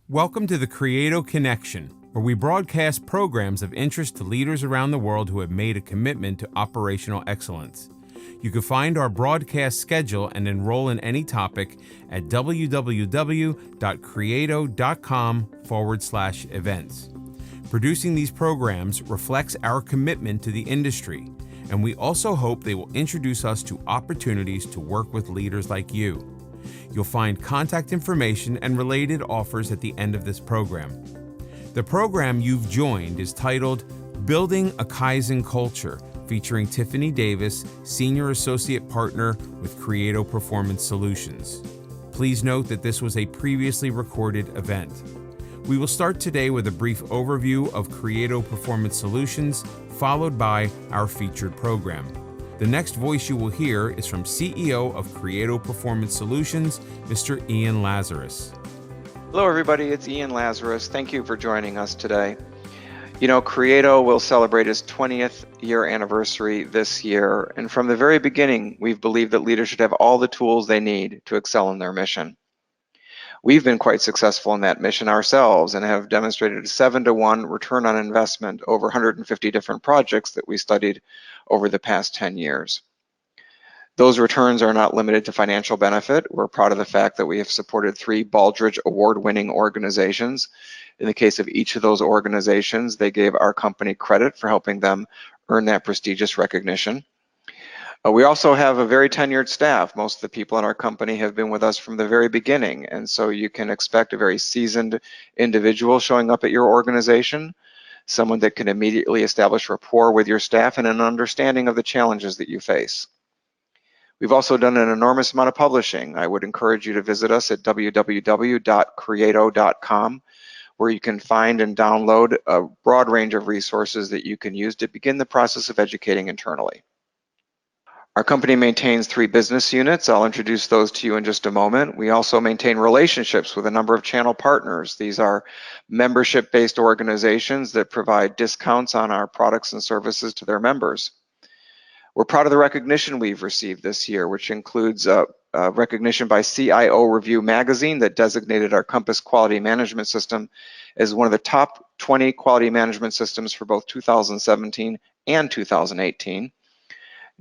Welcome to the Creato Connection, where we broadcast programs of interest to leaders around the world who have made a commitment to operational excellence. You can find our broadcast schedule and enroll in any topic at www.creato.com/events. Producing these programs reflects our commitment to the industry, and we also hope they will introduce us to opportunities to work with leaders like you. You'll find contact information and related offers at the end of this program. The program you've joined is titled Building a Kaizen Culture, featuring Tiffany Davis, Senior Associate Partner with Creato Performance Solutions. Please note that this was a previously recorded event. We will start today with a brief overview of Creato Performance Solutions, followed by our featured program. The next voice you will hear is from CEO of Creato Performance Solutions, Mr. Ian Lazarus. Hello everybody, it's Ian Lazarus. Thank you for joining us today. You know, Creato will celebrate its 20th year anniversary this year, and from the very beginning, we've believed that leaders should have all the tools they need to excel in their mission. We've been quite successful in that mission ourselves and have demonstrated a 7-to-1 return on investment over 150 different projects that we studied over the past 10 years. Those returns are not limited to financial benefit. We're proud of the fact that we have supported 3 Baldrige Award-winning organizations. In the case of each of those organizations, they gave our company credit for helping them earn that prestigious recognition. We also have a very tenured staff. Most of the people in our company have been with us from the very beginning, and so you can expect a very seasoned individual showing up at your organization, someone that can immediately establish rapport with your staff and an understanding of the challenges that you face. We've also done an enormous amount of publishing. I would encourage you to visit us at www.creato.com, where you can find and download a broad range of resources that you can use to begin the process of educating internally. Our company maintains 3 business units. I'll introduce those to you in just a moment. We also maintain relationships with a number of channel partners. These are membership-based organizations that provide discounts on our products and services to their members. We're proud of the recognition we've received this year, which includes recognition by CIO Review magazine that designated our Compass Quality Management System as one of the top 20 quality management systems for both 2017 and 2018.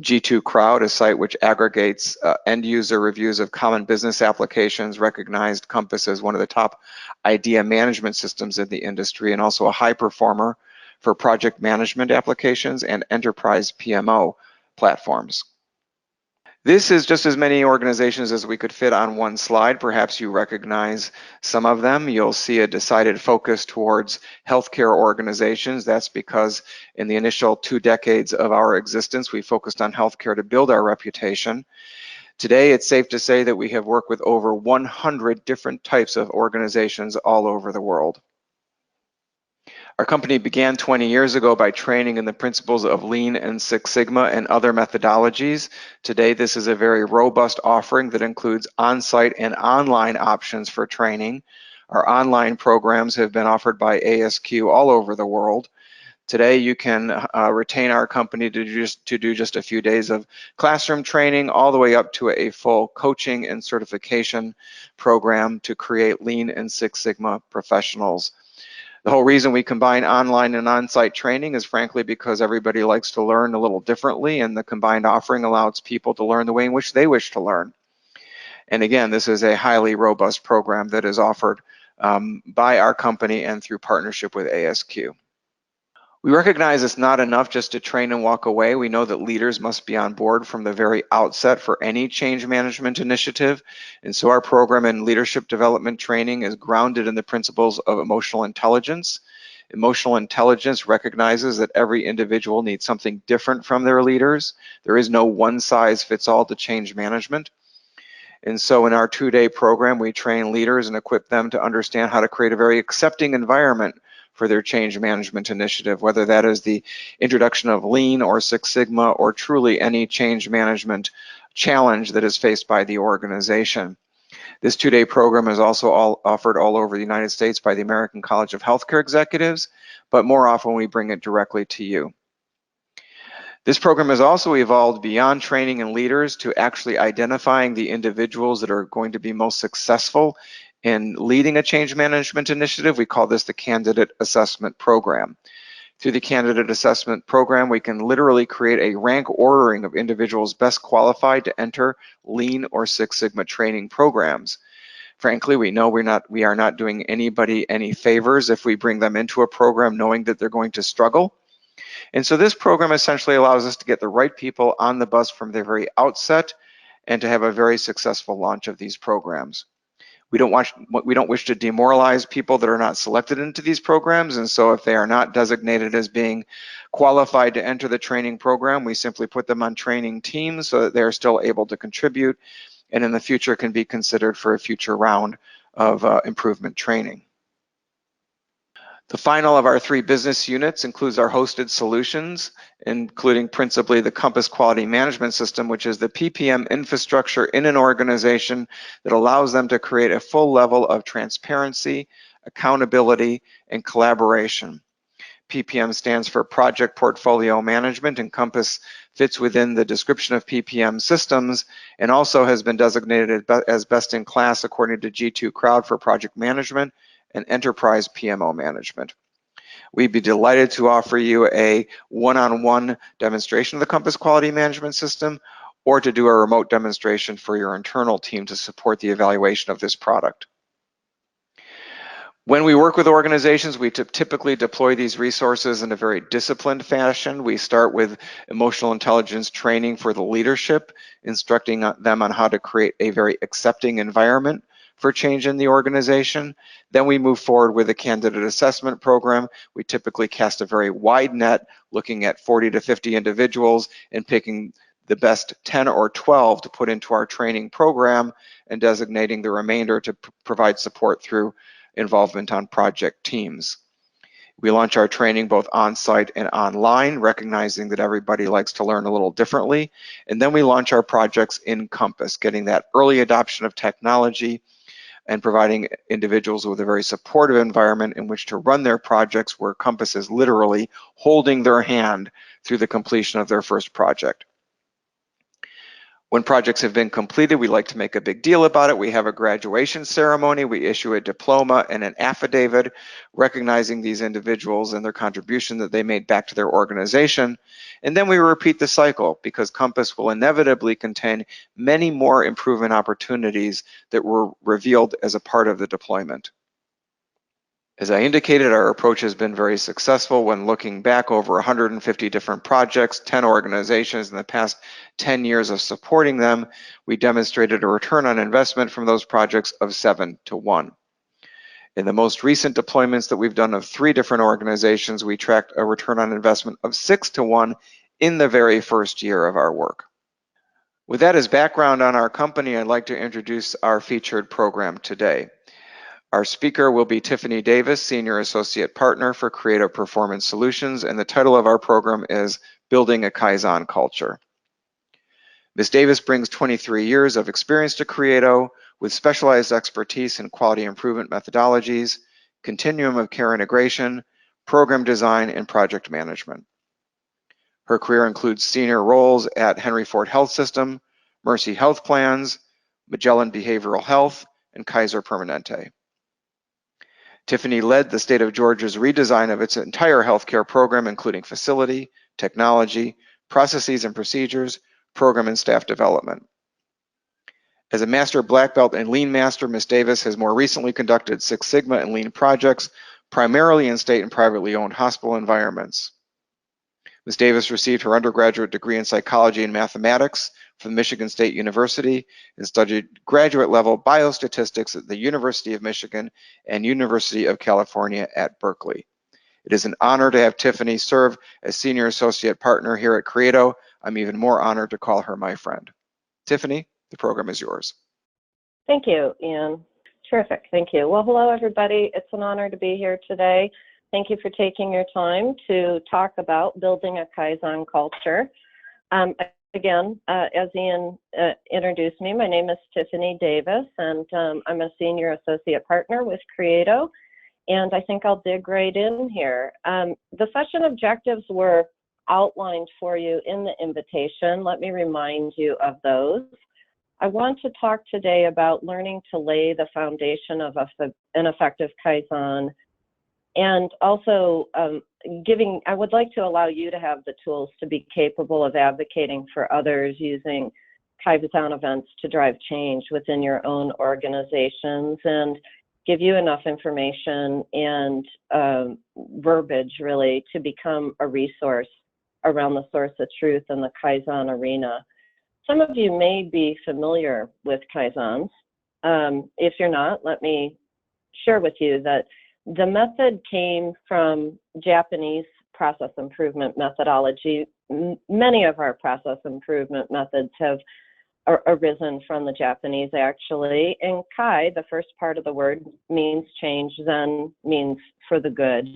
G2 Crowd, a site which aggregates end-user reviews of common business applications, recognized Compass as one of the top idea management systems in the industry and also a high performer for project management applications and enterprise PMO platforms. This is just as many organizations as we could fit on one slide. Perhaps you recognize some of them. You'll see a decided focus towards healthcare organizations. That's because in the initial 2 decades of our existence, we focused on healthcare to build our reputation. Today, it's safe to say that we have worked with over 100 different types of organizations all over the world. Our company began 20 years ago by training in the principles of Lean and Six Sigma and other methodologies. Today, this is a very robust offering that includes on-site and online options for training. Our online programs have been offered by ASQ all over the world. Today, you can retain our company to do just a few days of classroom training all the way up to a full coaching and certification program to create Lean and Six Sigma professionals. The whole reason we combine online and on-site training is frankly because everybody likes to learn a little differently, and the combined offering allows people to learn the way in which they wish to learn. And again, this is a highly robust program that is offered by our company and through partnership with ASQ. We recognize it's not enough just to train and walk away. We know that leaders must be on board from the very outset for any change management initiative. And so our program in leadership development training is grounded in the principles of emotional intelligence. Emotional intelligence recognizes that every individual needs something different from their leaders. There is no one size fits all to change management. And so in our 2-day program, we train leaders and equip them to understand how to create a very accepting environment for their change management initiative, whether that is the introduction of Lean or Six Sigma or truly any change management challenge that is faced by the organization. This 2-day program is also offered all over the United States by the American College of Healthcare Executives, but more often we bring it directly to you. This program has also evolved beyond training and leaders to actually identifying the individuals that are going to be most successful In leading a change management initiative, we call this the Candidate Assessment Program. Through the Candidate Assessment Program, we can literally create a rank ordering of individuals best qualified to enter Lean or Six Sigma training programs. Frankly, we know we are not doing anybody any favors if we bring them into a program knowing that they're going to struggle. And so this program essentially allows us to get the right people on the bus from the very outset and to have a very successful launch of these programs. We don't wish to demoralize people that are not selected into these programs, and so if they are not designated as being qualified to enter the training program, we simply put them on training teams so that they are still able to contribute and in the future can be considered for a future round of improvement training. The final of our 3 business units includes our hosted solutions, including principally the Compass Quality Management System, which is the PPM infrastructure in an organization that allows them to create a full level of transparency, accountability, and collaboration. PPM stands for Project Portfolio Management, and Compass fits within the description of PPM systems and also has been designated as best in class according to G2 Crowd for project management and enterprise PMO management. We'd be delighted to offer you a one-on-one demonstration of the Compass Quality Management System or to do a remote demonstration for your internal team to support the evaluation of this product. When we work with organizations, we typically deploy these resources in a very disciplined fashion. We start with emotional intelligence training for the leadership, instructing them on how to create a very accepting environment for change in the organization. Then we move forward with a candidate assessment program. We typically cast a very wide net, looking at 40 to 50 individuals and picking the best 10 or 12 to put into our training program and designating the remainder to provide support through involvement on project teams. We launch our training both on-site and online, recognizing that everybody likes to learn a little differently. And then we launch our projects in Compass, getting that early adoption of technology and providing individuals with a very supportive environment in which to run their projects where Compass is literally holding their hand through the completion of their first project. When projects have been completed, we like to make a big deal about it. We have a graduation ceremony. We issue a diploma and an affidavit recognizing these individuals and their contribution that they made back to their organization. And then we repeat the cycle because Compass will inevitably contain many more improvement opportunities that were revealed as a part of the deployment. As I indicated, our approach has been very successful when looking back over 150 different projects, 10 organizations in the past 10 years of supporting them. We demonstrated a return on investment from those projects of 7 to 1. In the most recent deployments that we've done of 3 different organizations, we tracked a return on investment of 6 to 1 in the very first year of our work. With that as background on our company, I'd like to introduce our featured program today. Our speaker will be Tiffany Davis, Senior Associate Partner for Creative Performance Solutions, and the title of our program is Building a Kaizen Culture. Ms. Davis brings 23 years of experience to Creato with specialized expertise in quality improvement methodologies, continuum of care integration, program design, and project management. Her career includes senior roles at Henry Ford Health System, Mercy Health Plans, Magellan Behavioral Health, and Kaiser Permanente. Tiffany led the state of Georgia's redesign of its entire healthcare program, including facility, technology, processes and procedures, program and staff development. As a Master Black Belt and Lean Master, Ms. Davis has more recently conducted Six Sigma and Lean projects, primarily in state and privately owned hospital environments. Ms. Davis received her undergraduate degree in psychology and mathematics from Michigan State University and studied graduate-level biostatistics at the University of Michigan and University of California at Berkeley. It is an honor to have Tiffany serve as Senior Associate Partner here at Creato. I'm even more honored to call her my friend. Tiffany, the program is yours. Thank you, Ian. Terrific, thank you. Well, hello, everybody. It's an honor to be here today. Thank you for taking your time to talk about building a Kaizen culture. Again, as Ian introduced me, my name is Tiffany Davis, and I'm a Senior Associate Partner with Creato, and I think I'll dig right in here. The session objectives were outlined for you in the invitation. Let me remind you of those. I want to talk today about learning to lay the foundation of an effective Kaizen, and also I would like to allow you to have the tools to be capable of advocating for others using Kaizen events to drive change within your own organizations, and give you enough information and verbiage really to become a resource around the source of truth in the Kaizen arena. Some of you may be familiar with Kaizens. If you're not, let me share with you that the method came from Japanese process improvement methodology. Many of our process improvement methods have arisen from the Japanese, actually. And Kai, the first part of the word, means change, Zen means for the good.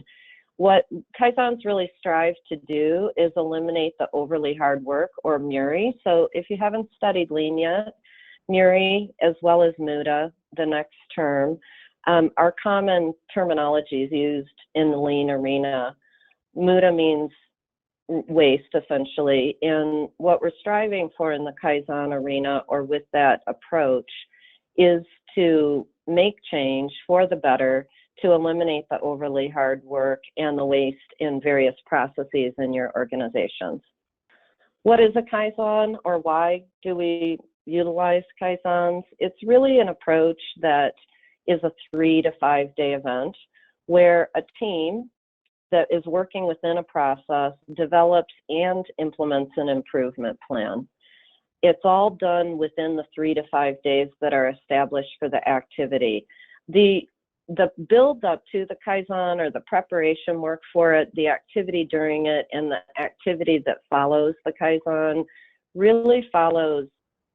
What Kaizens really strive to do is eliminate the overly hard work, or Muri. So if you haven't studied Lean yet, Muri as well as Muda, the next term, are common terminologies used in the Lean arena. Muda means waste, essentially, and what we're striving for in the Kaizen arena, or with that approach, is to make change for the better, to eliminate the overly hard work and the waste in various processes in your organizations. What is a Kaizen, or why do we utilize Kaizens? It's really an approach that is a 3 to 5 day event where a team that is working within a process develops and implements an improvement plan. It's all done within the 3 to 5 days that are established for the activity. The build up to the Kaizen, or the preparation work for it, the activity during it, and the activity that follows the Kaizen really follows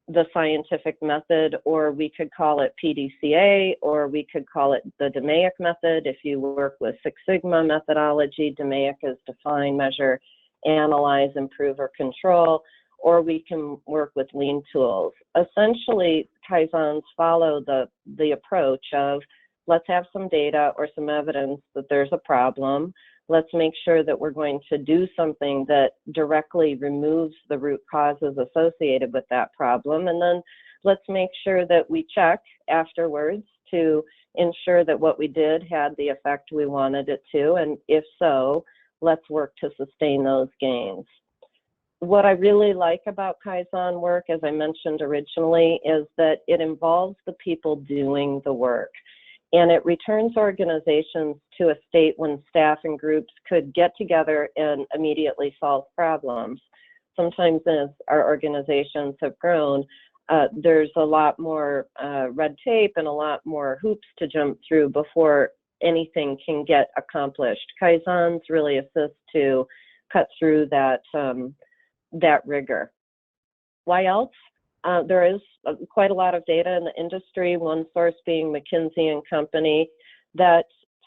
the scientific method, or we could call it PDCA, or we could call it the DMAIC method. If you work with Six Sigma methodology, DMAIC is define, measure, analyze, improve, or control, or we can work with Lean tools. Essentially, Kaizens follow the approach of, let's have some data or some evidence that there's a problem. Let's make sure that we're going to do something that directly removes the root causes associated with that problem. And then let's make sure that we check afterwards to ensure that what we did had the effect we wanted it to. And if so, let's work to sustain those gains. What I really like about Kaizen work, as I mentioned originally, is that it involves the people doing the work. And it returns organizations to a state when staff and groups could get together and immediately solve problems. Sometimes as our organizations have grown, there's a lot more red tape and a lot more hoops to jump through before anything can get accomplished. Kaizens really assist to cut through that rigor. Why else? There is quite a lot of data in the industry, one source being McKinsey & Company, that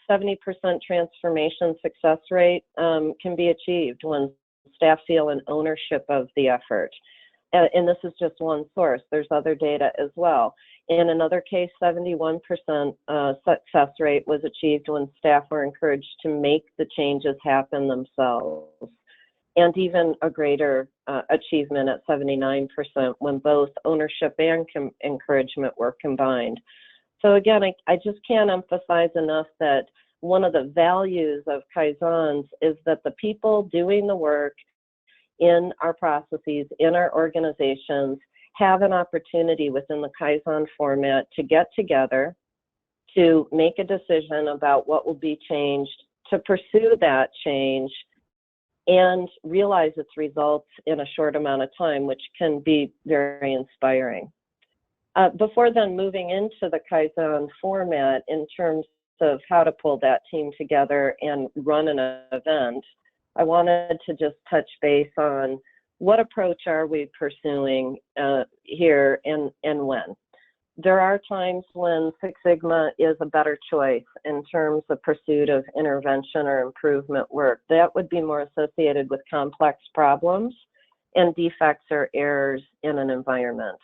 70% transformation success rate can be achieved when staff feel an ownership of the effort. And this is just one source. There's other data as well. In another case, 71% success rate was achieved when staff were encouraged to make the changes happen themselves. And even a greater achievement at 79% when both ownership and encouragement were combined. So again, I just can't emphasize enough that one of the values of Kaizens is that the people doing the work in our processes, in our organizations, have an opportunity within the Kaizen format to get together, to make a decision about what will be changed, to pursue that change, and realize its results in a short amount of time, which can be very inspiring. Before then moving into the Kaizen format in terms of how to pull that team together and run an event, I wanted to just touch base on what approach are we pursuing here and when. There are times when Six Sigma is a better choice in terms of pursuit of intervention or improvement work. That would be more associated with complex problems and defects or errors in an environment.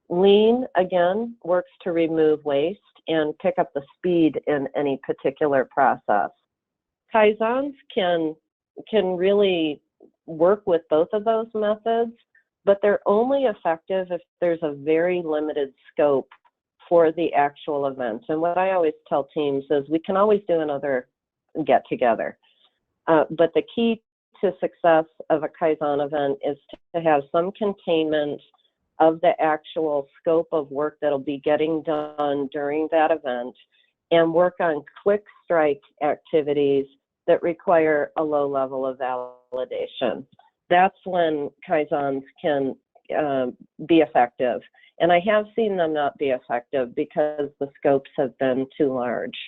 Lean, again, works to remove waste and pick up the speed in any particular process. Kaizens can really work with both of those methods, but they're only effective if there's a very limited scope for the actual event. And what I always tell teams is we can always do another get together. But the key to success of a Kaizen event is to have some containment of the actual scope of work that'll be getting done during that event, and work on quick strike activities that require a low level of validation. That's when Kaizens can be effective. And I have seen them not be effective because the scopes have been too large.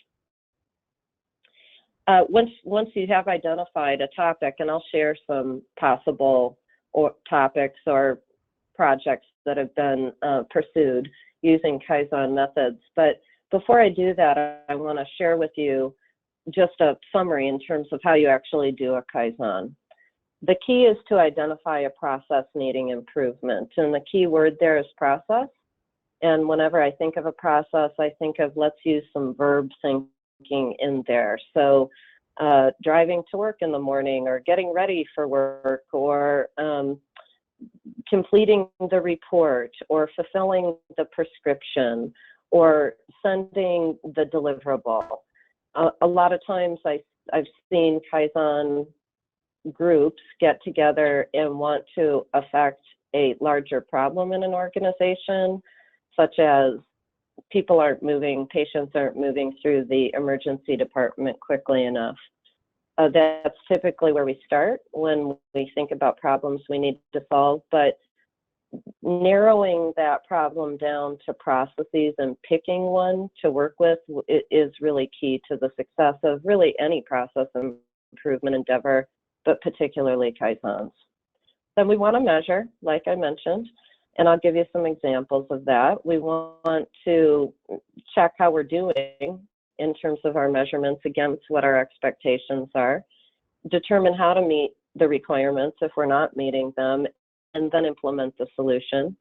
Once you have identified a topic, and I'll share some possible topics or projects that have been pursued using Kaizen methods. But before I do that, I want to share with you just a summary in terms of how you actually do a Kaizen. The key is to identify a process needing improvement, and the key word there is process. And whenever I think of a process, I think of, let's use some verb thinking in there. So driving to work in the morning, or getting ready for work, or completing the report, or fulfilling the prescription, or sending the deliverable. A lot of times I've seen Kaizen groups get together and want to affect a larger problem in an organization, such as people aren't moving, patients aren't moving through the emergency department quickly enough. That's typically where we start when we think about problems we need to solve, but narrowing that problem down to processes and picking one to work with is really key to the success of really any process improvement endeavor, but particularly Kaizens. Then we want to measure, like I mentioned, and I'll give you some examples of that. We want to check how we're doing in terms of our measurements against what our expectations are, determine how to meet the requirements if we're not meeting them, and then implement the solution,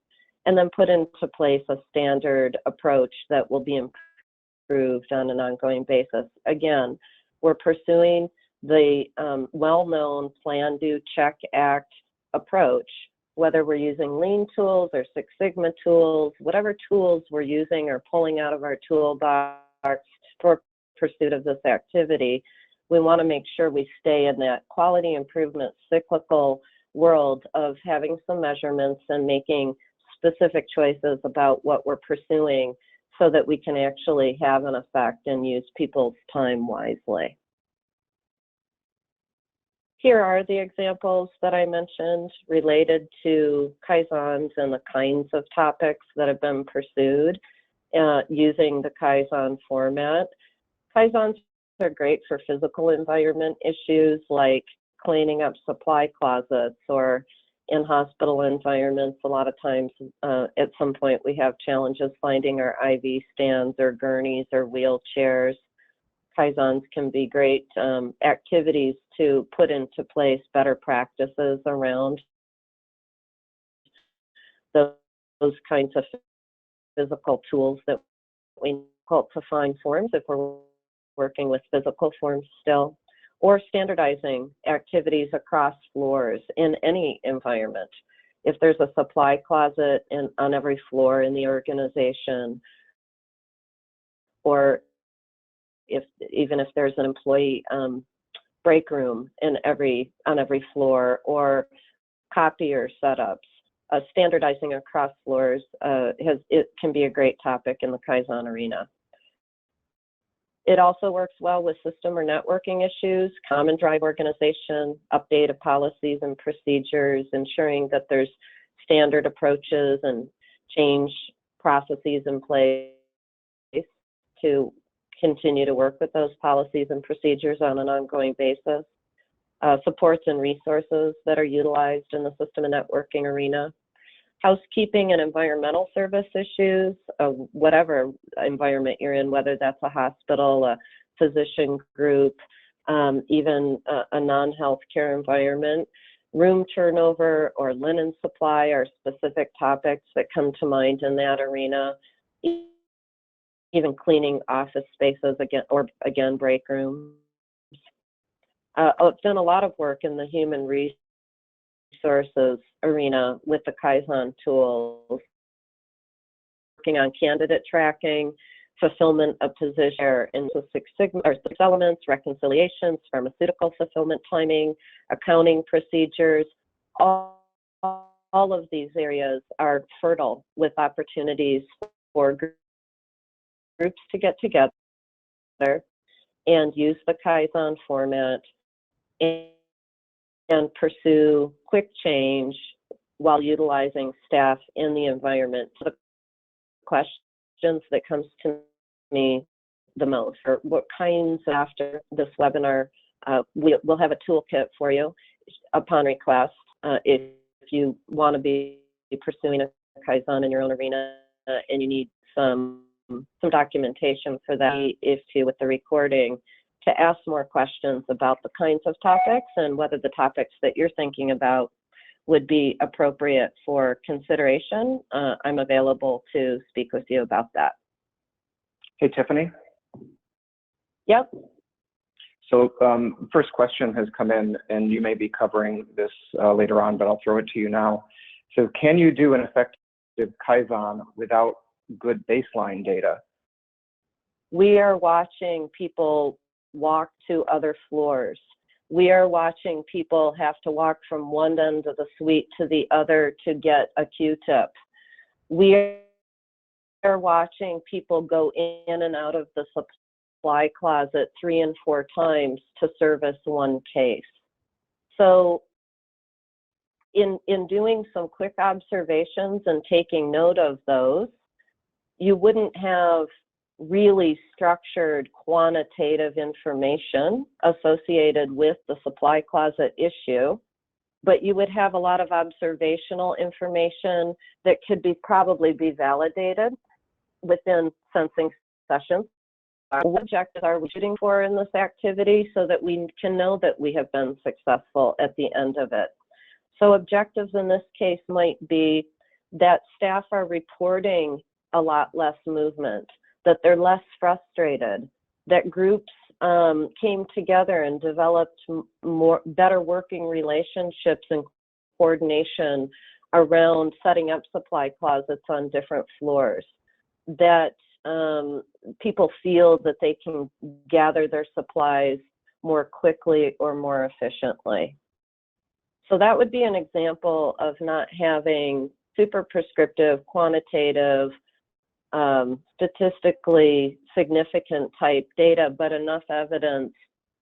and then put into place a standard approach that will be improved on an ongoing basis. Again, we're pursuing the well-known plan, do, check, act approach, whether we're using lean tools or Six Sigma tools, whatever tools we're using or pulling out of our toolbox for pursuit of this activity. We want to make sure we stay in that quality improvement cyclical world of having some measurements and making specific choices about what we're pursuing so that we can actually have an effect and use people's time wisely. Here are the examples that I mentioned related to Kaizens and the kinds of topics that have been pursued using the Kaizen format. Kaizens are great for physical environment issues like cleaning up supply closets, or in hospital environments, a lot of times at some point we have challenges finding our IV stands or gurneys or wheelchairs. Kaizens can be great activities to put into place better practices around those kinds of physical tools that we call to find forms if we're working with physical forms still, or standardizing activities across floors in any environment. If there's a supply closet on every floor in the organization, or even if there's an employee break room on every floor, or copier setups, standardizing across floors it can be a great topic in the Kaizen arena. It also works well with system or networking issues, common drive organization, update of policies and procedures, ensuring that there's standard approaches and change processes in place to continue to work with those policies and procedures on an ongoing basis. Supports and resources that are utilized in the system and networking arena. Housekeeping and environmental service issues, whatever environment you're in, whether that's a hospital, a physician group, even a non-healthcare environment. Room turnover or linen supply are specific topics that come to mind in that arena. Even cleaning office spaces, again, break rooms. I've done a lot of work in the human resources resources arena with the Kaizen tools, working on candidate tracking, fulfillment of position in Six Sigma or 6 elements, reconciliations, pharmaceutical fulfillment timing, accounting procedures. All of these areas are fertile with opportunities for groups to get together and use the Kaizen format and pursue quick change while utilizing staff in the environment. The questions that comes to me the most are what kinds after this webinar. We'll have a toolkit for you upon request if you want to be pursuing a Kaizen in your own arena and you need some documentation for that, if to with the recording, to ask more questions about the kinds of topics and whether the topics that you're thinking about would be appropriate for consideration. I'm available to speak with you about that. Hey, Tiffany. Yep. So first question has come in, and you may be covering this later on, but I'll throw it to you now. So can you do an effective Kaizen without good baseline data? We are watching people walk to other floors. We are watching people have to walk from one end of the suite to the other to get a Q-tip. We are watching people go in and out of the supply closet 3 and 4 times to service one case. So in doing some quick observations and taking note of those, you wouldn't have really structured quantitative information associated with the supply closet issue, but you would have a lot of observational information that could probably be validated within sensing sessions. What objectives are we shooting for in this activity so that we can know that we have been successful at the end of it? So objectives in this case might be that staff are reporting a lot less movement, that they're less frustrated, that groups came together and developed better working relationships and coordination around setting up supply closets on different floors, that people feel that they can gather their supplies more quickly or more efficiently. So that would be an example of not having super prescriptive, quantitative, statistically significant type data, but enough evidence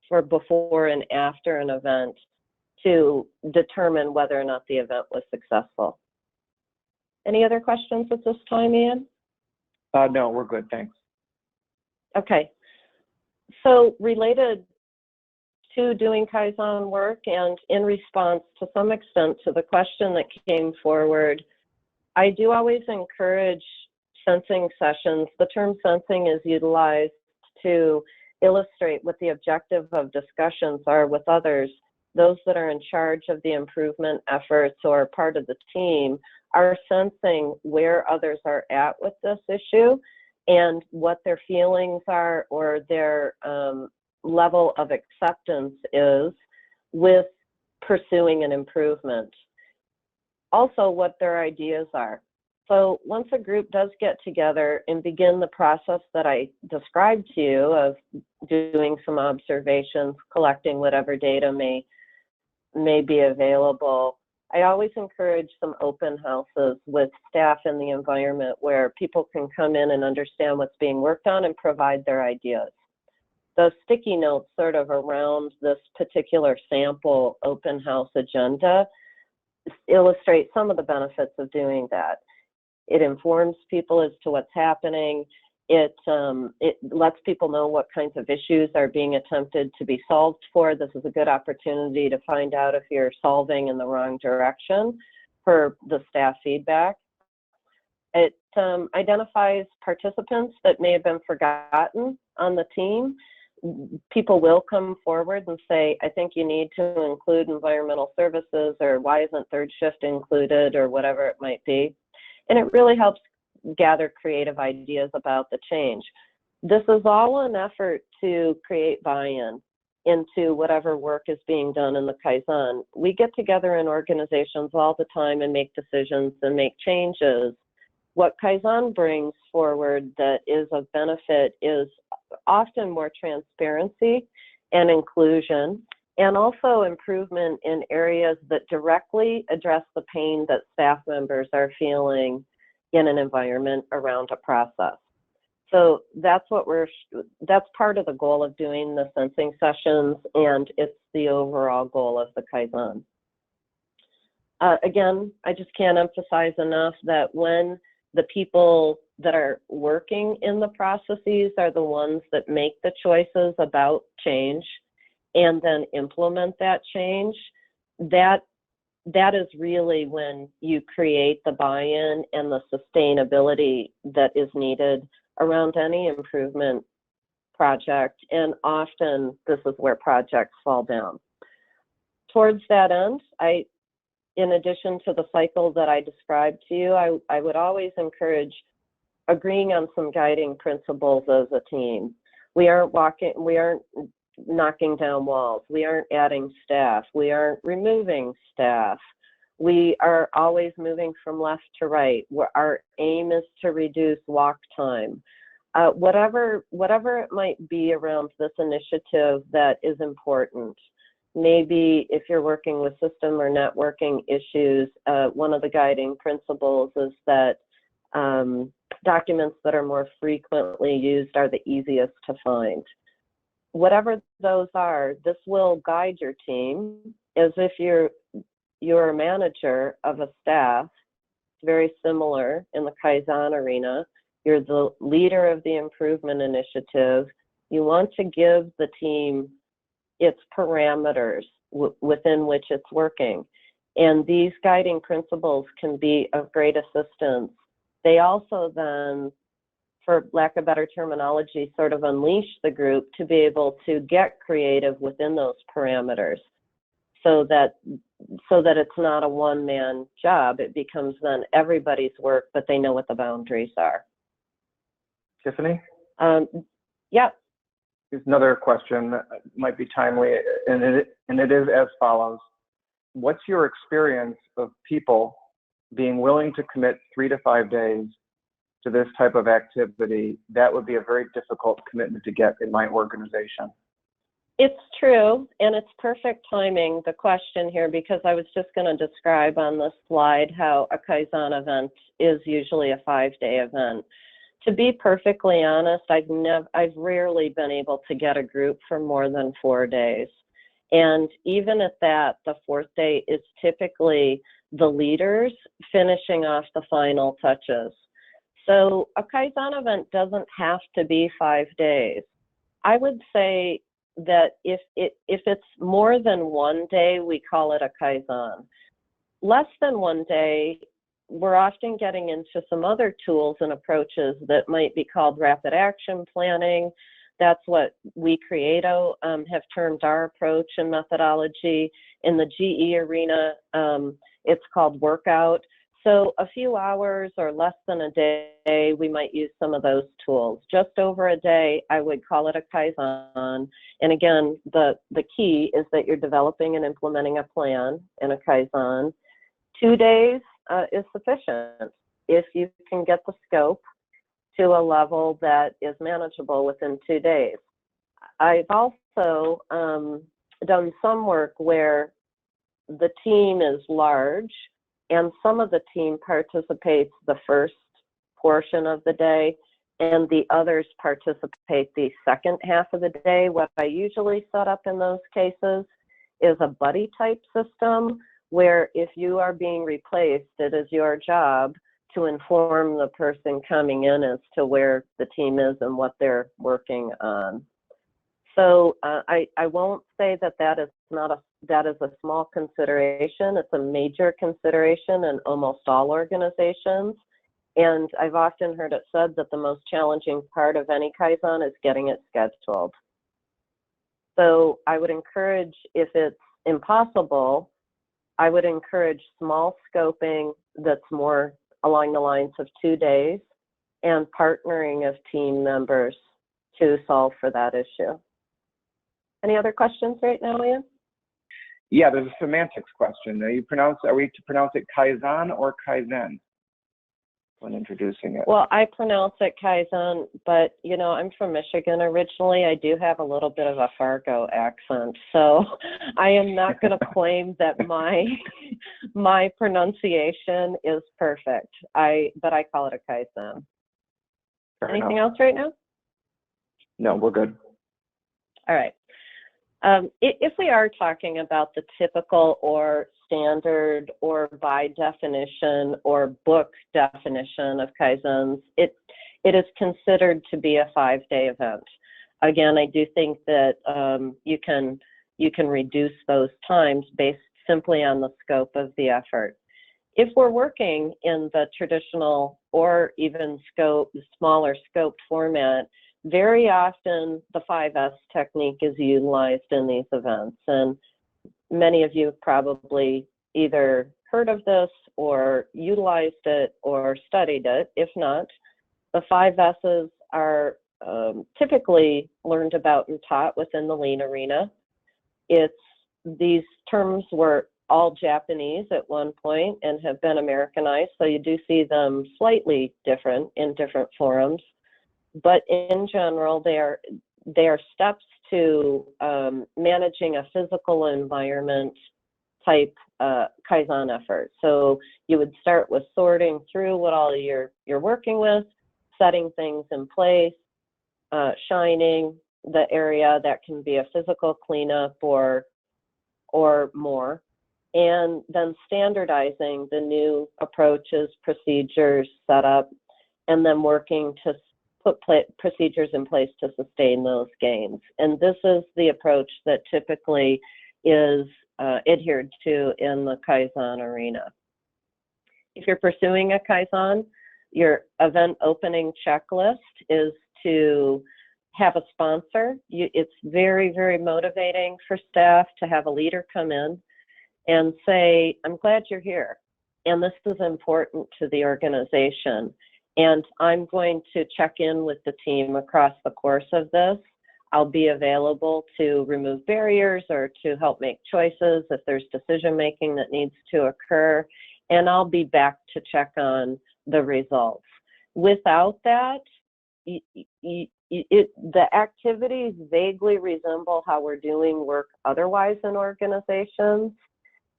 for before and after an event to determine whether or not the event was successful. Any other questions at this time, Ian? No, we're good, thanks. Okay. So related to doing Kaizen work and in response to some extent to the question that came forward, I do always encourage sensing sessions. The term sensing is utilized to illustrate what the objective of discussions are with others. Those that are in charge of the improvement efforts or part of the team are sensing where others are at with this issue and what their feelings are or their level of acceptance is with pursuing an improvement. Also, what their ideas are. So once a group does get together and begin the process that I described to you of doing some observations, collecting whatever data may be available, I always encourage some open houses with staff in the environment where people can come in and understand what's being worked on and provide their ideas. Those sticky notes sort of around this particular sample open house agenda illustrate some of the benefits of doing that. It informs people as to what's happening. It lets people know what kinds of issues are being attempted to be solved for. This is a good opportunity to find out if you're solving in the wrong direction for the staff feedback. It identifies participants that may have been forgotten on the team. People will come forward and say, I think you need to include environmental services, or why isn't third shift included, or whatever it might be. And it really helps gather creative ideas about the change. This is all an effort to create buy-in into whatever work is being done in the Kaizen. We get together in organizations all the time and make decisions and make changes. What Kaizen brings forward that is of benefit is often more transparency and inclusion, and also improvement in areas that directly address the pain that staff members are feeling in an environment around a process. So that's part of the goal of doing the sensing sessions, and it's the overall goal of the Kaizen. Again, I just can't emphasize enough that when the people that are working in the processes are the ones that make the choices about change and then implement that change, that is really when you create the buy-in and the sustainability that is needed around any improvement project, and often this is where projects fall down. Towards that end, in addition to the cycle that I described to you, I would always encourage agreeing on some guiding principles as a team. We aren't knocking down walls. We aren't adding staff. We aren't removing staff. We are always moving from left to right. Our aim is to reduce walk time. Whatever it might be around this initiative that is important. Maybe if you're working with system or networking issues, one of the guiding principles is that documents that are more frequently used are the easiest to find. Whatever those are, this will guide your team as if you're a manager of a staff. It's very similar in the Kaizen arena. You're the leader of the improvement initiative. You want to give the team its parameters within which it's working. And these guiding principles can be of great assistance. They also then, for lack of better terminology, sort of unleash the group to be able to get creative within those parameters so that it's not a one-man job. It becomes then everybody's work, but they know what the boundaries are. Tiffany? Yeah. Here's another question that might be timely, and it is as follows. What's your experience of people being willing to commit 3 to 5 days to this type of activity? That would be a very difficult commitment to get in my organization. It's true, and it's perfect timing, the question here, because I was just going to describe on this slide how a Kaizen event is usually a 5-day event. To be perfectly honest, I've rarely been able to get a group for more than 4 days. And even at that, the 4th day is typically the leaders finishing off the final touches. So a Kaizen event doesn't have to be 5 days. I would say that if it's more than 1 day, we call it a Kaizen. Less than 1 day, we're often getting into some other tools and approaches that might be called rapid action planning. That's what we Creato have termed our approach and methodology. In the GE arena, it's called workout. So a few hours or less than a day, we might use some of those tools. Just over a day, I would call it a Kaizen. And again, the key is that you're developing and implementing a plan in a Kaizen. 2 days is sufficient if you can get the scope to a level that is manageable within 2 days. I've also done some work where the team is large and some of the team participates the first portion of the day and the others participate the second half of the day. What I usually set up in those cases is a buddy type system where if you are being replaced, it is your job to inform the person coming in as to where the team is and what they're working on. So I won't say that is a small consideration. It's a major consideration in almost all organizations. And I've often heard it said that the most challenging part of any Kaizen is getting it scheduled. So I would encourage, if it's impossible, I would encourage small scoping that's more along the lines of 2 days and partnering of team members to solve for that issue. Any other questions right now, Ian? Yeah, there's a semantics question. Are we to pronounce it Kaizen or Kaizen when introducing it? Well, I pronounce it Kaizen, but you know, I'm from Michigan originally. I do have a little bit of a Fargo accent, so I am not going to claim that my pronunciation is perfect. But I call it a Kaizen. Fair Anything enough. else right now? No, we're good. All right. If we are talking about the typical or standard or by definition or book definition of Kaizens, it is considered to be a 5-day event. Again, I do think that you can reduce those times based simply on the scope of the effort. If we're working in the traditional or even smaller scoped format, very often the 5S technique is utilized in these events, and many of you have probably either heard of this or utilized it or studied it. If not, the 5S's are typically learned about and taught within the lean arena. These terms were all Japanese at one point and have been Americanized, so you do see them slightly different in different forums. But in general, they are steps to managing a physical environment type Kaizen effort. So you would start with sorting through what all you're working with, setting things in place, shining the area that can be a physical cleanup or more, and then standardizing the new approaches, procedures, setup, and then working to put procedures in place to sustain those gains. And this is the approach that typically is adhered to in the Kaizen arena. If you're pursuing a Kaizen, your event opening checklist is to have a sponsor. It's very, very motivating for staff to have a leader come in and say, I'm glad you're here, and this is important to the organization. And I'm going to check in with the team across the course of this. I'll be available to remove barriers or to help make choices if there's decision making that needs to occur. And I'll be back to check on the results. Without that, the activities vaguely resemble how we're doing work otherwise in organizations.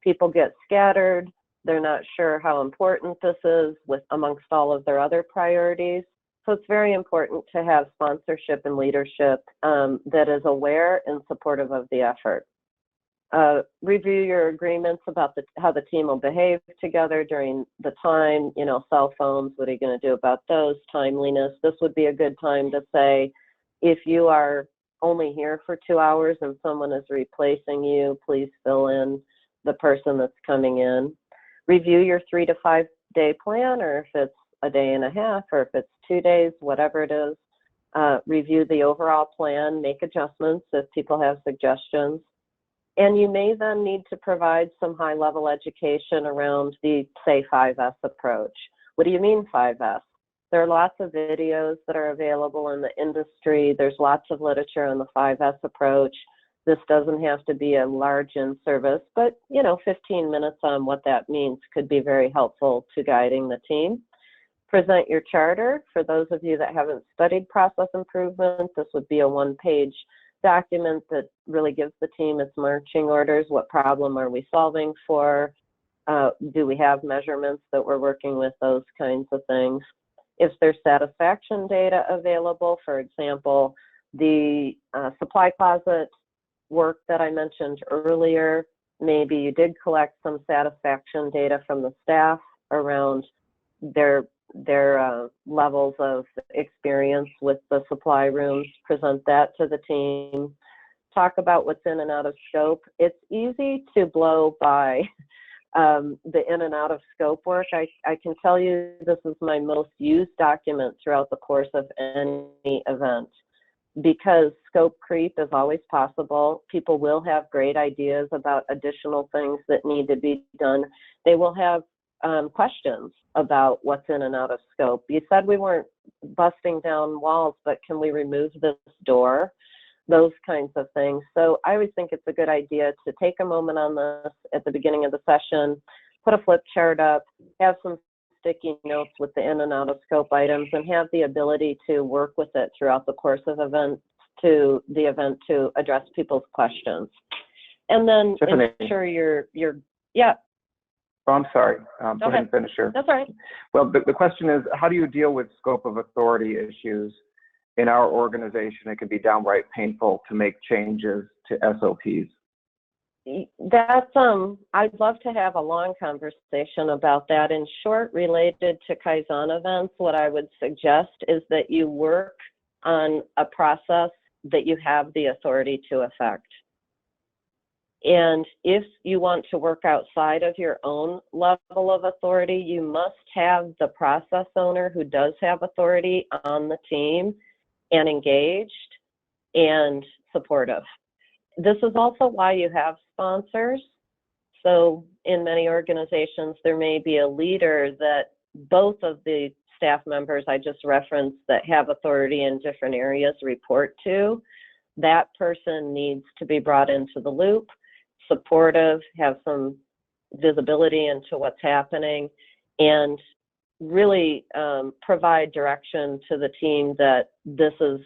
People get scattered. They're not sure how important this is amongst all of their other priorities. So it's very important to have sponsorship and leadership that is aware and supportive of the effort. Review your agreements about how the team will behave together during the time, cell phones, what are you going to do about those, timeliness. This would be a good time to say, if you are only here for 2 hours and someone is replacing you, please fill in the person that's coming in. Review your 3 to 5 day plan, or if it's a day and a half, or if it's 2 days, whatever it is. Review the overall plan, make adjustments if people have suggestions. And you may then need to provide some high-level education around the, say, 5S approach. What do you mean 5S? There are lots of videos that are available in the industry. There's lots of literature on the 5S approach. This doesn't have to be a large in-service, but 15 minutes on what that means could be very helpful to guiding the team. Present your charter. For those of you that haven't studied process improvement, this would be a one-page document that really gives the team its marching orders. What problem are we solving for? Do we have measurements that we're working with? Those kinds of things. If there's satisfaction data available, for example, the supply closet work that I mentioned earlier, maybe you did collect some satisfaction data from the staff around their levels of experience with the supply rooms, present that to the team, talk about what's in and out of scope. It's easy to blow by the in and out of scope work. I can tell you this is my most used document throughout the course of any event, because scope creep is always possible. People will have great ideas about additional things that need to be done. They will have questions about what's in and out of scope. You said we weren't busting down walls, but can we remove this door? those kinds of things. So I always think it's a good idea to take a moment on this at the beginning of the session, put a flip chart up, have some sticky notes with the in and out of scope items, and have the ability to work with it throughout the course of the event to address people's questions. And then Tiffany. ensure you're yeah. Oh, I'm sorry. Go ahead and finish here. That's all right. Well, the question is, how do you deal with scope of authority issues? In our organization, it can be downright painful to make changes to SOPs. That's I'd love to have a long conversation about that. In short, related to Kaizen events, what I would suggest is that you work on a process that you have the authority to affect. And if you want to work outside of your own level of authority, you must have the process owner who does have authority on the team and engaged and supportive. This is also why you have sponsors. So in many organizations, there may be a leader that both of the staff members I just referenced that have authority in different areas report to. That person needs to be brought into the loop, supportive, have some visibility into what's happening, and really provide direction to the team that this is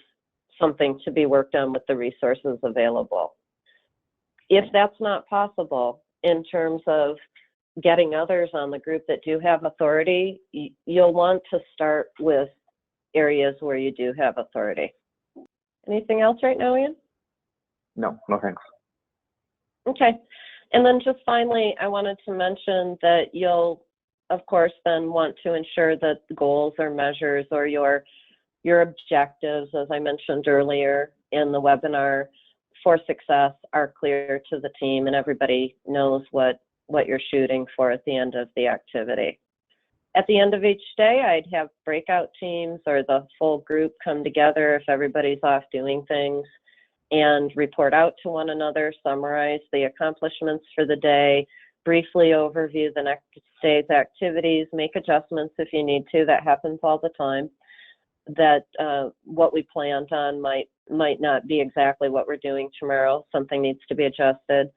something to be worked on with the resources available. If that's not possible in terms of getting others on the group that do have authority, you'll want to start with areas where you do have authority. Anything else right now, Ian? No thanks. Okay. And then just finally, I wanted to mention that you'll, of course, then want to ensure that the goals or measures or your objectives, as I mentioned earlier in the webinar, for success are clear to the team and everybody knows what you're shooting for at the end of the activity. At the end of each day, I'd have breakout teams or the full group come together if everybody's off doing things and report out to one another, summarize the accomplishments for the day, briefly overview the next day's activities, make adjustments if you need to. That happens all the time. That what we planned on might not be exactly what we're doing tomorrow. Something needs to be adjusted.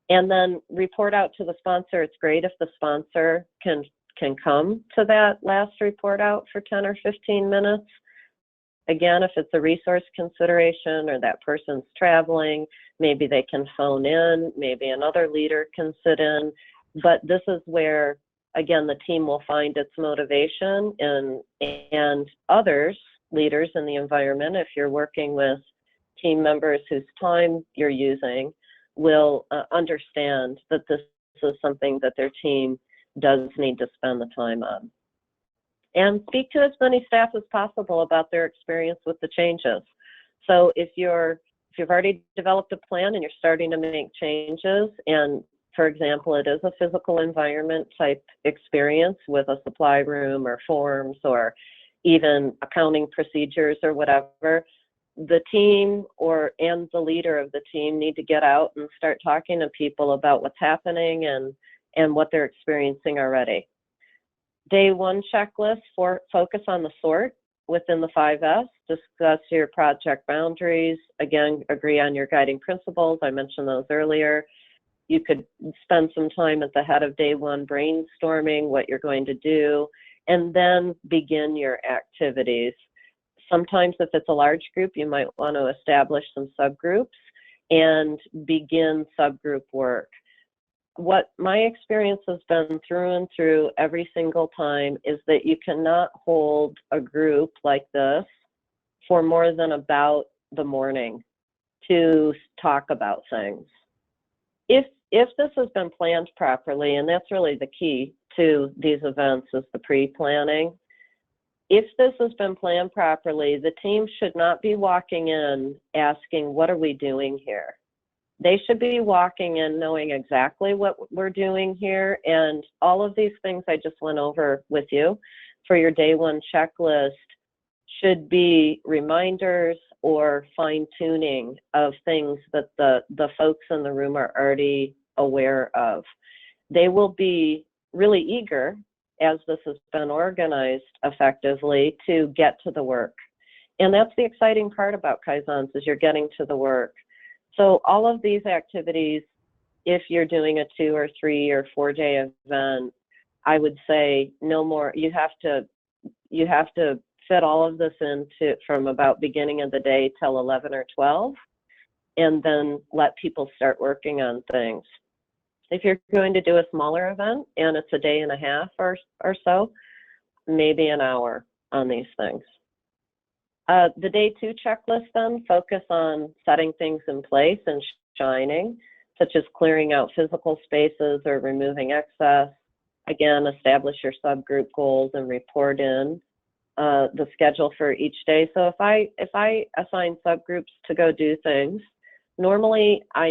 And then report out to the sponsor. It's great if the sponsor can come to that last report out for 10 or 15 minutes. Again, if it's a resource consideration or that person's traveling, maybe they can phone in, maybe another leader can sit in. But this is where, again, the team will find its motivation and others, leaders in the environment, if you're working with team members whose time you're using, will understand that this is something that their team does need to spend the time on. And speak to as many staff as possible about their experience with the changes. So if you've already developed a plan and you're starting to make changes, and for example, it is a physical environment type experience with a supply room or forms or even accounting procedures or whatever, the team and the leader of the team need to get out and start talking to people about what's happening and what they're experiencing already. Day one checklist, focus on the sort within the 5S, discuss your project boundaries, again, agree on your guiding principles. I mentioned those earlier. You could spend some time at the head of day one brainstorming what you're going to do, and then begin your activities. Sometimes if it's a large group, you might want to establish some subgroups and begin subgroup work. What my experience has been through and through every single time is that you cannot hold a group like this for more than about the morning to talk about things. If this has been planned properly, and that's really the key to these events is the pre-planning. If this has been planned properly, the team should not be walking in asking, what are we doing here? They should be walking in knowing exactly what we're doing here, and all of these things I just went over with you for your day one checklist should be reminders or fine-tuning of things that the folks in the room are already aware of. They will be really eager, as this has been organized effectively, to get to the work And that's the exciting part about Kaizens, is you're getting to the work. So all of these activities, if you're doing a 2 or 3 or 4 day event, I would say no more. You have to fit all of this into from about beginning of the day till 11 or 12, and then let people start working on things. If you're going to do a smaller event and it's a day and a half or so, maybe an hour on these things. The day 2 checklist then focus on setting things in place and shining, such as clearing out physical spaces or removing excess. Again, establish your subgroup goals and report in the schedule for each day. So if I assign subgroups to go do things, normally I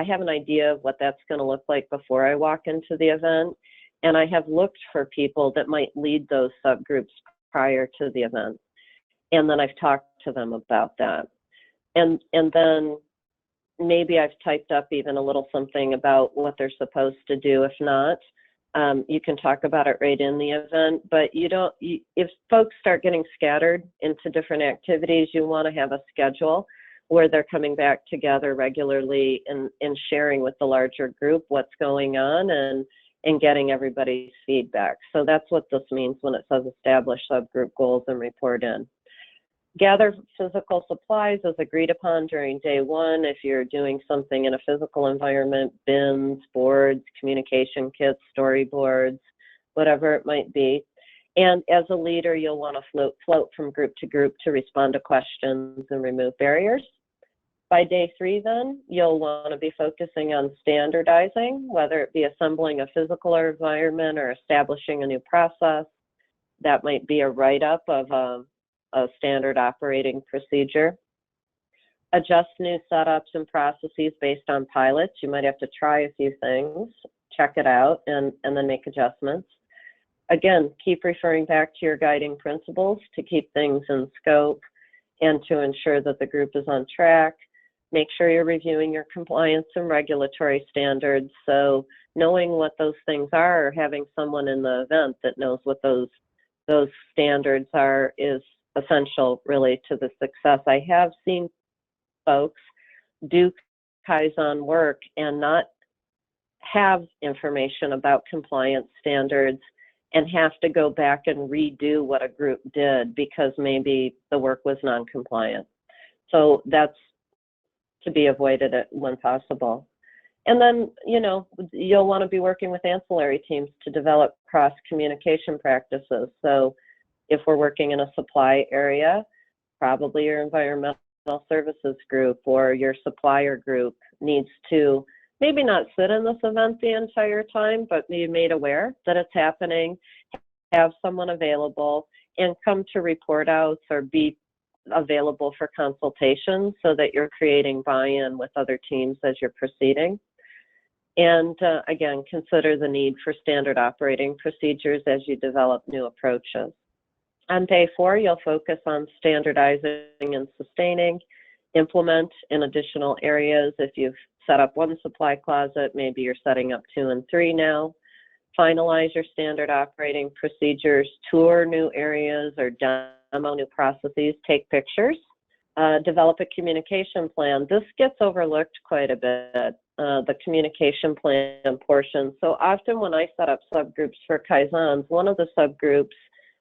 have an idea of what that's going to look like before I walk into the event, and I have looked for people that might lead those subgroups prior to the event, and then I've talked to them about that, and then maybe I've typed up even a little something about what they're supposed to do. If not, you can talk about it right in the event, but if folks start getting scattered into different activities, you want to have a schedule where they're coming back together regularly and sharing with the larger group what's going on and getting everybody's feedback. So that's what this means when it says establish subgroup goals and report in. Gather physical supplies as agreed upon during day 1. If you're doing something in a physical environment, bins, boards, communication kits, storyboards, whatever it might be. And as a leader, you'll want to float from group to group to respond to questions and remove barriers. By day 3 then, you'll want to be focusing on standardizing, whether it be assembling a physical environment or establishing a new process. That might be a write-up of a standard operating procedure. Adjust new setups and processes based on pilots. You might have to try a few things, check it out, and then make adjustments. Again, keep referring back to your guiding principles to keep things in scope and to ensure that the group is on track. Make sure you're reviewing your compliance and regulatory standards. So knowing what those things are, or having someone in the event that knows what those standards are, is essential really to the success. I have seen folks do Kaizen work and not have information about compliance standards and have to go back and redo what a group did because maybe the work was non-compliant. So that's to be avoided when possible. And then, you'll want to be working with ancillary teams to develop cross-communication practices. So if we're working in a supply area, probably your environmental services group or your supplier group needs to maybe not sit in this event the entire time, but be made aware that it's happening, have someone available, and come to report outs or be available for consultations so that you're creating buy-in with other teams as you're proceeding. And again, consider the need for standard operating procedures as you develop new approaches. On day 4, you'll focus on standardizing and sustaining, implement in additional areas. If you've set up 1 supply closet, maybe you're setting up 2 and 3 now. Finalize your standard operating procedures, tour new areas or demo new processes, take pictures, develop a communication plan. This gets overlooked quite a bit, the communication plan portion. So often when I set up subgroups for Kaizens, one of the subgroups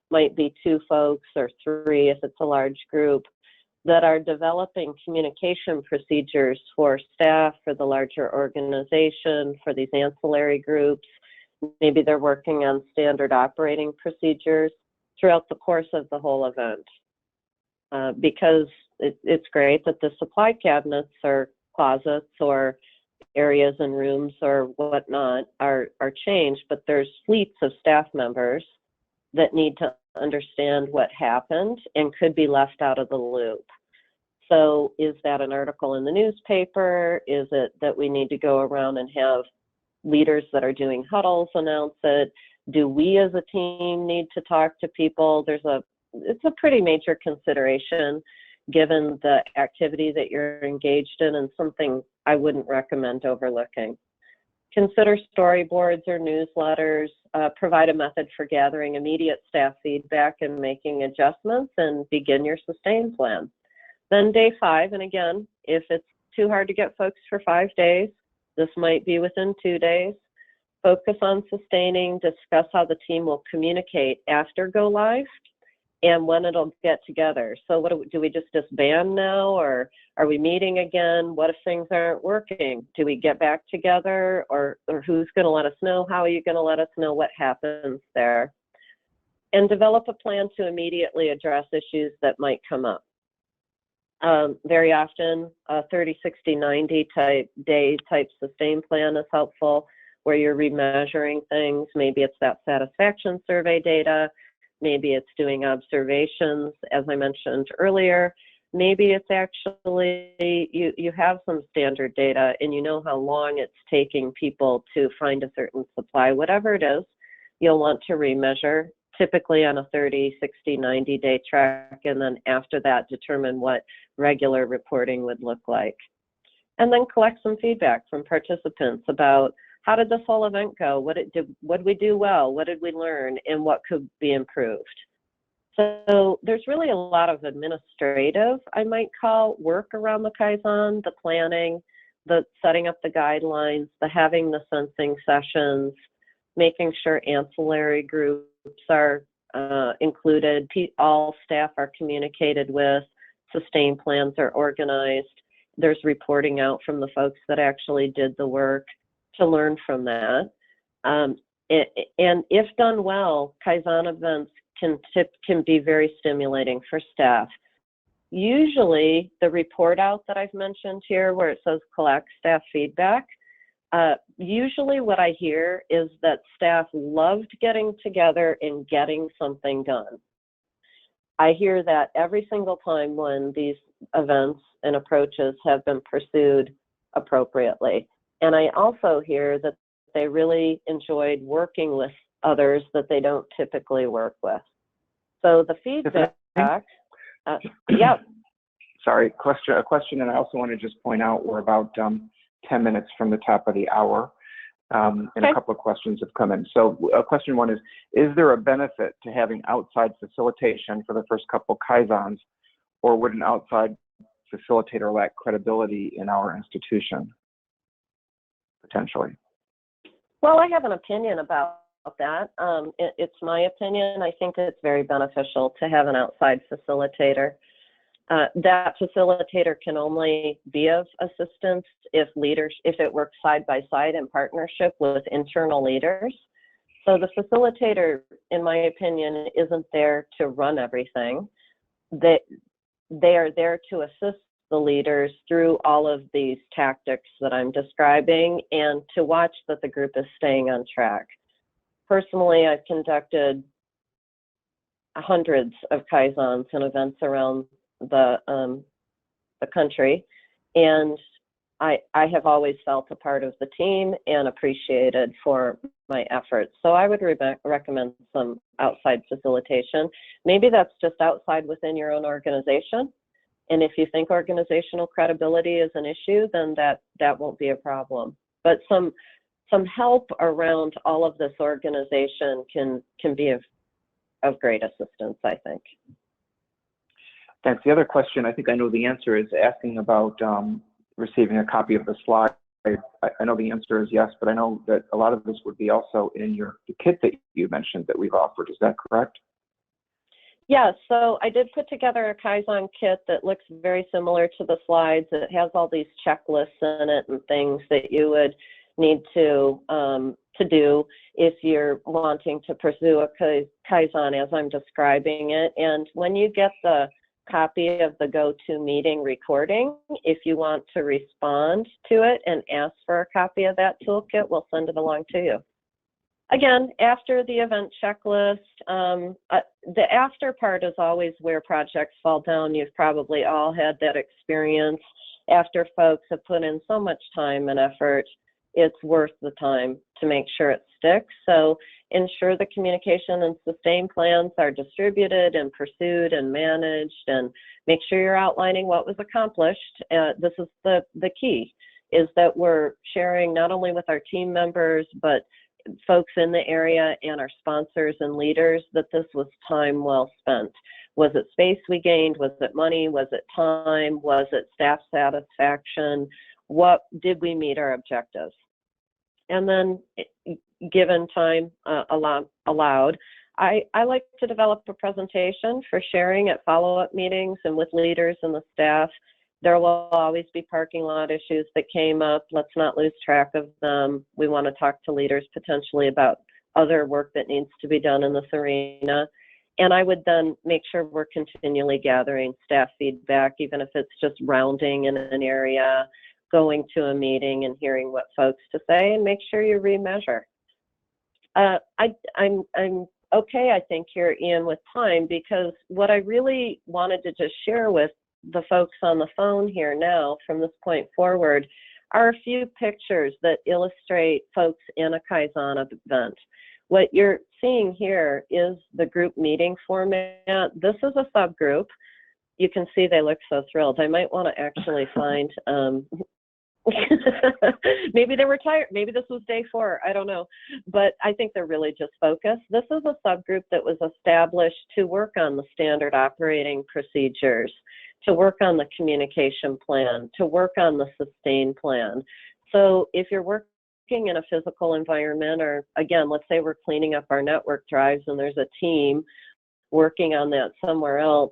might be 2 folks or 3 if it's a large group that are developing communication procedures for staff, for the larger organization, for these ancillary groups. Maybe they're working on standard operating procedures throughout the course of the whole event. Because it's great that the supply cabinets or closets or areas and rooms or whatnot are changed, but there's fleets of staff members that need to understand what happened and could be left out of the loop. So is that an article in the newspaper? Is it that we need to go around and have leaders that are doing huddles announce it? Do we as a team need to talk to people? It's a pretty major consideration given the activity that you're engaged in, and something I wouldn't recommend overlooking. Consider storyboards or newsletters, provide a method for gathering immediate staff feedback and making adjustments, and begin your sustain plan. Then day 5, and again, if it's too hard to get folks for 5 days, this might be within 2 days. Focus on sustaining, discuss how the team will communicate after go live and when it'll get together. So what do we just disband now, or are we meeting again? What if things aren't working? Do we get back together, or who's going to let us know? How are you going to let us know what happens there? And develop a plan to immediately address issues that might come up. Very often, a 30, 60, 90 day type sustain plan is helpful, where you're remeasuring things. Maybe it's that satisfaction survey data. Maybe it's doing observations, as I mentioned earlier. Maybe it's actually, you have some standard data and you know how long it's taking people to find a certain supply. Whatever it is, you'll want to remeasure, typically on a 30, 60, 90-day track, and then after that, determine what regular reporting would look like. And then collect some feedback from participants about, how did this whole event go? What did we do well? What did we learn? And what could be improved? So there's really a lot of administrative, I might call, work around the Kaizen, the planning, the setting up the guidelines, the having the sensing sessions, making sure ancillary groups are included, all staff are communicated with, sustain plans are organized, there's reporting out from the folks that actually did the work, to learn from that. And if done well, Kaizen events can be very stimulating for staff. Usually the report out that I've mentioned here, where it says collect staff feedback, usually what I hear is that staff loved getting together and getting something done. I hear that every single time when these events and approaches have been pursued appropriately. And I also hear that they really enjoyed working with others that they don't typically work with. So the feedback, yeah. Sorry, a question, and I also want to just point out we're about 10 minutes from the top of the hour, and okay. A couple of questions have come in. So question 1 is there a benefit to having outside facilitation for the first couple Kaizens, or would an outside facilitator lack credibility in our institution? Potentially. Well, I have an opinion about that. It's my opinion. I think it's very beneficial to have an outside facilitator. That facilitator can only be of assistance if it works side by side in partnership with internal leaders. So the facilitator, in my opinion, isn't there to run everything. They are there to assist the leaders through all of these tactics that I'm describing and to watch that the group is staying on track. Personally, I've conducted hundreds of Kaizens and events around the country, and I have always felt a part of the team and appreciated for my efforts. So I would recommend some outside facilitation. Maybe that's just outside within your own organization. And if you think organizational credibility is an issue, then that won't be a problem. But some help around all of this organization can be of great assistance, I think. Thanks. The other question, I think I know the answer, is asking about receiving a copy of the slide. I know the answer is yes, but I know that a lot of this would be also in the kit that you mentioned that we've offered. Is that correct? Yeah, so I did put together a Kaizen kit that looks very similar to the slides. It has all these checklists in it and things that you would need to do if you're wanting to pursue a Kaizen as I'm describing it. And when you get the copy of the GoToMeeting recording, if you want to respond to it and ask for a copy of that toolkit, we'll send it along to you. Again, after the event checklist, the after part is always where projects fall down. You've probably all had that experience. After folks have put in so much time and effort, it's worth the time to make sure it sticks. So ensure the communication and sustain plans are distributed and pursued and managed, and make sure you're outlining what was accomplished. This is the key. is that we're sharing not only with our team members, but folks in the area and our sponsors and leaders that this was time well spent. Was it space we gained? Was it money? Was it time? Was it staff satisfaction? What did we meet our objectives? And then, given time allowed, I like to develop a presentation for sharing at follow-up meetings and with leaders and the staff. There will always be parking lot issues that came up. Let's not lose track of them. We want to talk to leaders potentially about other work that needs to be done in this arena. And I would then make sure we're continually gathering staff feedback, even if it's just rounding in an area, going to a meeting and hearing what folks to say, and make sure you remeasure. I'm okay, I think, here, Ian, with time, because what I really wanted to just share with the folks on the phone here now from this point forward are a few pictures that illustrate folks in a Kaizen event. What you're seeing here is the group meeting format. This is a subgroup. You can see they look so thrilled. I might want to actually find, maybe they were tired. Maybe this was day 4. I don't know. But I think they're really just focused. This is a subgroup that was established to work on the standard operating procedures, to work on the communication plan, to work on the sustain plan. So if you're working in a physical environment, or again, let's say we're cleaning up our network drives and there's a team working on that somewhere else,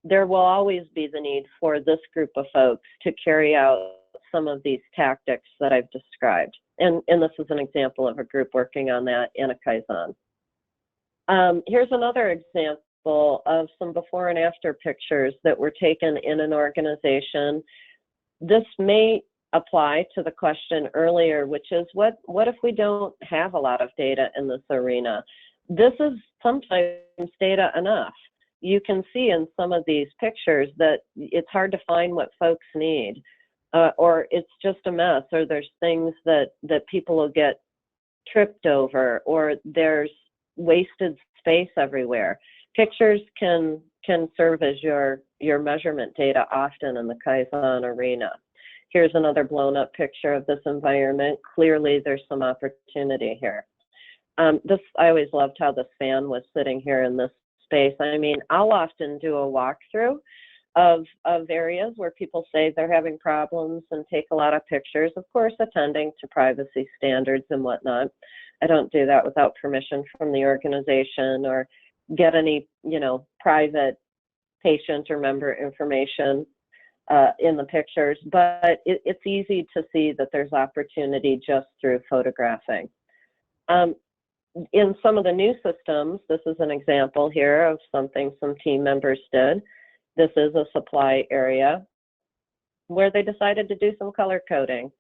there will always be the need for this group of folks to carry out some of these tactics that I've described. And this is an example of a group working on that in a Kaizen. Here's another example of some before and after pictures that were taken in an organization. This may apply to the question earlier, which is what if we don't have a lot of data in this arena? This is sometimes data enough. You can see in some of these pictures that it's hard to find what folks need, or it's just a mess, or there's things that people will get tripped over, or there's wasted space everywhere. Pictures can serve as your measurement data often in the Kaizen arena. Here's another blown up picture of this environment. Clearly there's some opportunity here. I always loved how this fan was sitting here in this space. I mean, I'll often do a walkthrough of areas where people say they're having problems and take a lot of pictures, of course, attending to privacy standards and whatnot. I don't do that without permission from the organization or get any, private patient or member information in the pictures, but it's easy to see that there's opportunity just through photographing. In some of the new systems, this is an example here of something some team members did. This is a supply area where they decided to do some color coding,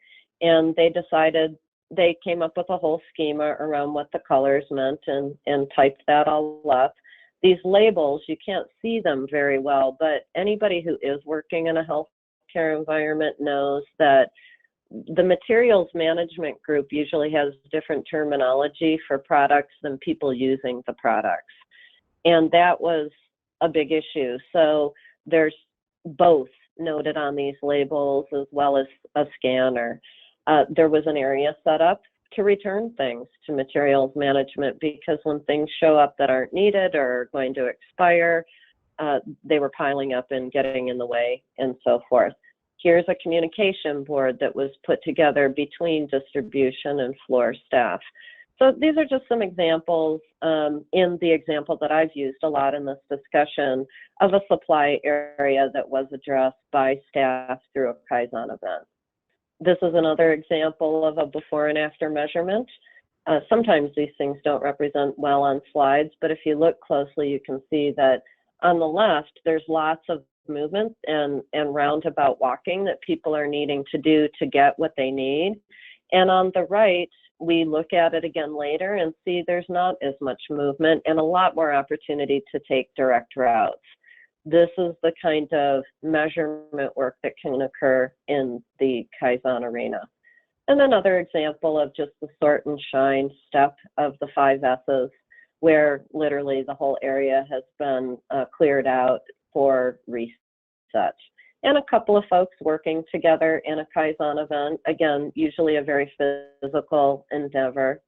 and they came up with a whole schema around what the colors meant and typed that all up. These labels, you can't see them very well, but anybody who is working in a healthcare environment knows that the materials management group usually has different terminology for products than people using the products. And that was a big issue. So there's both noted on these labels as well as a scanner. There was an area set up to return things to materials management, because when things show up that aren't needed or are going to expire, they were piling up and getting in the way and so forth. Here's a communication board that was put together between distribution and floor staff. So these are just some examples in the example that I've used a lot in this discussion of a supply area that was addressed by staff through a Kaizen event. This is another example of a before and after measurement. Sometimes these things don't represent well on slides, but if you look closely, you can see that on the left, there's lots of movement and roundabout walking that people are needing to do to get what they need. And on the right, we look at it again later and see there's not as much movement and a lot more opportunity to take direct routes. This is the kind of measurement work that can occur in the Kaizen arena. And another example of just the sort and shine step of the 5 S's, where literally the whole area has been cleared out for reset. and a couple of folks working together in a Kaizen event. Again, usually a very physical endeavor.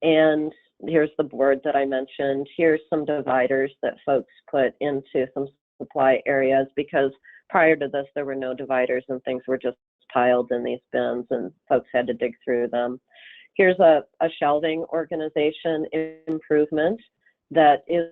And here's the board that I mentioned. Here's some dividers that folks put into some supply areas, because prior to this, there were no dividers and things were just piled in these bins and folks had to dig through them. Here's a shelving organization improvement that is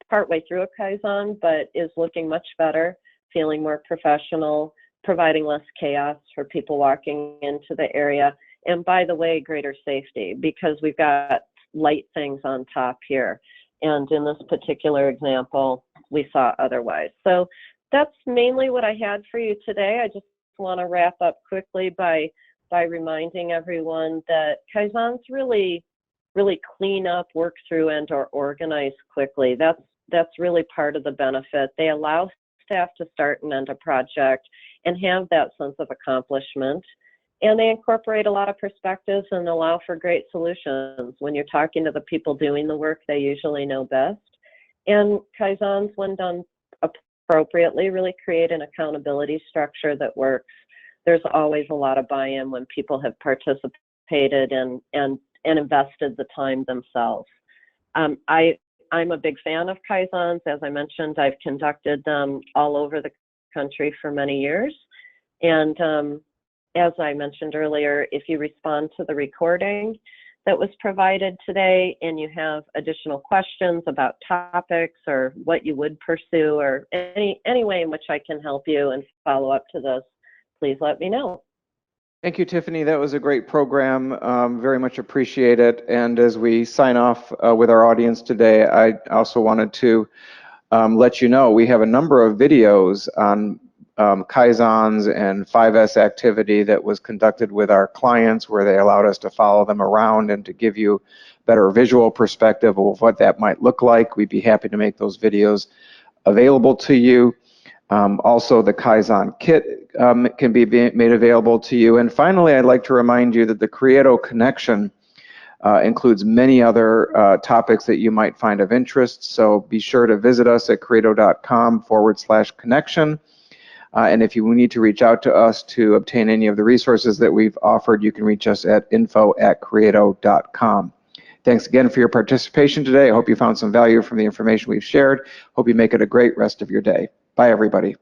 partway through a Kaizen, but is looking much better, feeling more professional, providing less chaos for people walking into the area. And by the way, greater safety, because we've got light things on top here. And in this particular example, we saw otherwise. So that's mainly what I had for you today. I just want to wrap up quickly by reminding everyone that Kaizens really clean up, work through, and or organize quickly. That's really part of the benefit. They allow staff to start and end a project and have that sense of accomplishment. And they incorporate a lot of perspectives and allow for great solutions. When you're talking to the people doing the work, they usually know best. And Kaizens, when done appropriately, really create an accountability structure that works. There's always a lot of buy-in when people have participated and invested the time themselves. I'm a big fan of Kaizens. As I mentioned, I've conducted them all over the country for many years. And as I mentioned earlier, if you respond to the recording that was provided today and you have additional questions about topics or what you would pursue or any way in which I can help you and follow up to this, please let me know. Thank you, Tiffany. That was a great program. Very much appreciate it. And as we sign off with our audience today, I also wanted to let you know we have a number of videos on Kaizens and 5S activity that was conducted with our clients, where they allowed us to follow them around and to give you better visual perspective of what that might look like. We'd be happy to make those videos available to you. Also, the Kaizen kit can be made available to you. And finally, I'd like to remind you that the Creato Connection includes many other topics that you might find of interest. So be sure to visit us at creato.com/connection. And if you need to reach out to us to obtain any of the resources that we've offered, you can reach us at info@creato.com. Thanks again for your participation today. I hope you found some value from the information we've shared. Hope you make it a great rest of your day. Bye, everybody.